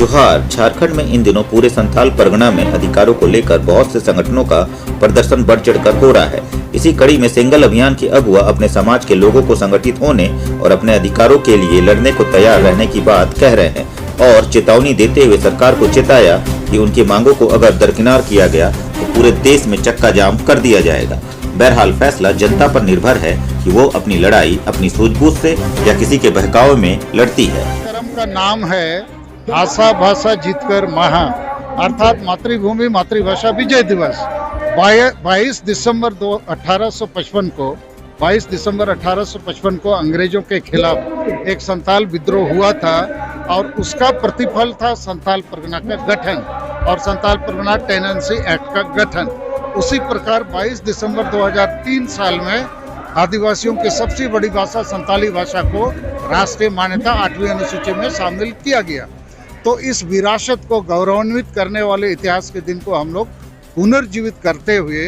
जोहार। झारखंड में इन दिनों पूरे संथाल परगना में अधिकारों को लेकर बहुत से संगठनों का प्रदर्शन बढ़ चढ़कर हो रहा है। इसी कड़ी में सेंगल अभियान की अगुवा अपने समाज के लोगों को संगठित होने और अपने अधिकारों के लिए लड़ने को तैयार रहने की बात कह रहे हैं और चेतावनी देते हुए सरकार को चेताया कि उनकी मांगों को अगर दरकिनार किया गया तो पूरे देश में चक्का जाम कर दिया जाएगा। बहरहाल फैसला जनता पर निर्भर है कि वो अपनी लड़ाई अपनी सूझबूझ से या किसी के बहकावे में लड़ती है। कार्यक्रम का नाम है आशा भाषा जीतकर महा, अर्थात मातृभूमि मातृभाषा विजय दिवस। 22 दिसंबर 1855 को अंग्रेजों के खिलाफ एक संथाल विद्रोह हुआ था और उसका प्रतिफल था संथाल परगना का गठन और संथाल परगना टेनेंसी एक्ट का गठन। उसी प्रकार 22 दिसंबर 2003 साल में आदिवासियों की सबसे बड़ी भाषा संथाली भाषा को राष्ट्रीय मान्यता 8वीं अनुसूची में शामिल किया गया। तो इस विरासत को गौरवान्वित करने वाले इतिहास के दिन को हम लोग पुनर्जीवित करते हुए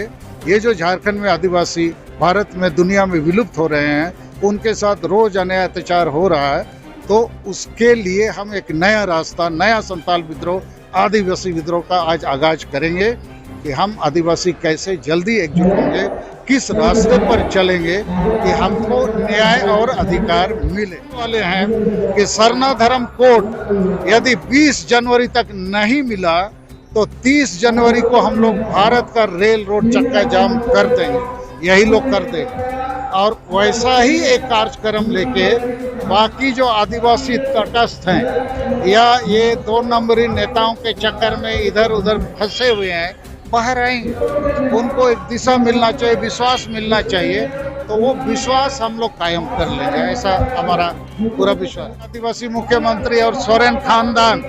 ये जो झारखंड में आदिवासी भारत में दुनिया में विलुप्त हो रहे हैं, उनके साथ रोज अन्याय अत्याचार हो रहा है, तो उसके लिए हम एक नया रास्ता, नया संथाल विद्रोह, आदिवासी विद्रोह का आज आगाज करेंगे कि हम आदिवासी कैसे जल्दी एकजुट होंगे, किस रास्ते पर चलेंगे कि हमको न्याय और अधिकार मिले वाले हैं कि सरना धर्म कोड यदि 20 जनवरी तक नहीं मिला तो 30 जनवरी को हम लोग भारत का रेल रोड चक्का जाम कर देंगे, यही लोग कर देंगे। और वैसा ही एक कार्यक्रम लेके बाकी जो आदिवासी तटस्थ हैं या ये 2 नंबरी नेताओं के चक्कर में इधर उधर फंसे हुए हैं, बाहर आएंगे। उनको एक दिशा मिलना चाहिए, विश्वास मिलना चाहिए, तो वो विश्वास हम लोग कायम कर लेंगे, ऐसा हमारा पूरा विश्वास। आदिवासी मुख्यमंत्री और सोरेन खानदान,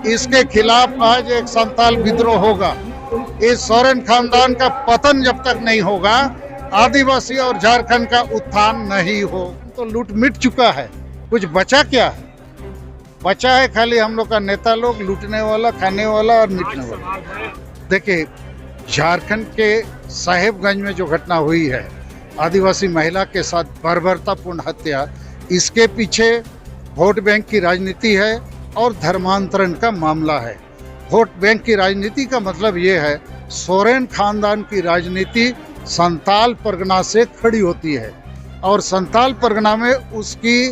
इसके खिलाफ आज एक संथाल विद्रोह होगा। इस सोरेन खानदान का पतन जब तक नहीं होगा, आदिवासी और झारखंड का उत्थान नहीं हो। तो लूट मिट चुका है, कुछ बचा क्या है? बचा है खाली हम लोग का नेता लोग, लूटने वाला, खाने वाला और मिटने वाला। देखिए, झारखंड के साहेबगंज में जो घटना हुई है, आदिवासी महिला के साथ बर्बरतापूर्ण हत्या, इसके पीछे वोट बैंक की राजनीति है और धर्मांतरण का मामला है। वोट बैंक की राजनीति का मतलब ये है, सोरेन खानदान की राजनीति संथाल परगना से खड़ी होती है और संथाल परगना में उसकी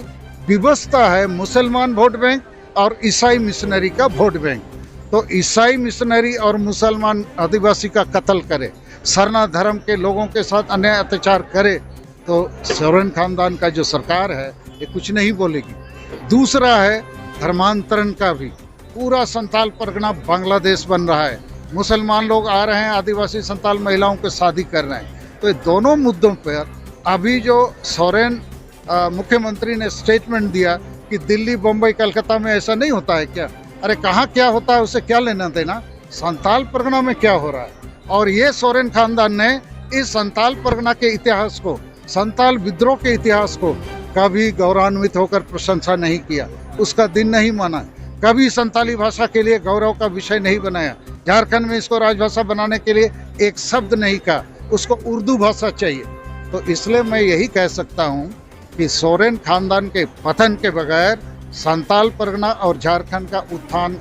विवशता है मुसलमान वोट बैंक और ईसाई मिशनरी का वोट बैंक। तो ईसाई मिशनरी और मुसलमान आदिवासी का कत्ल करे, सरना धर्म के लोगों के साथ अन्याय अत्याचार करे, तो सोरेन खानदान का जो सरकार है ये कुछ नहीं बोलेगी। दूसरा है धर्मांतरण का भी, पूरा संथाल परगना बांग्लादेश बन रहा है, मुसलमान लोग आ रहे हैं, आदिवासी संथाल महिलाओं के शादी कर रहे हैं। तो दोनों मुद्दों पर अभी जो सोरेन मुख्यमंत्री ने स्टेटमेंट दिया कि दिल्ली, बम्बई, कलकत्ता में ऐसा नहीं होता है क्या? अरे कहाँ क्या होता है उससे क्या लेना देना, संथाल परगना में क्या हो रहा है? और ये सोरेन खानदान ने इस संथाल परगना के इतिहास को, संथाल विद्रोह के इतिहास को कभी गौरवान्वित होकर प्रशंसा नहीं किया, उसका दिन नहीं माना, कभी संथाली भाषा के लिए गौरव का विषय नहीं बनाया, झारखंड में इसको राजभाषा बनाने के लिए एक शब्द नहीं कहा, उसको उर्दू भाषा चाहिए। तो इसलिए मैं यही कह सकता हूँ कि सोरेन खानदान के पतन के बगैर संथाल परगना और झारखंड का उत्थान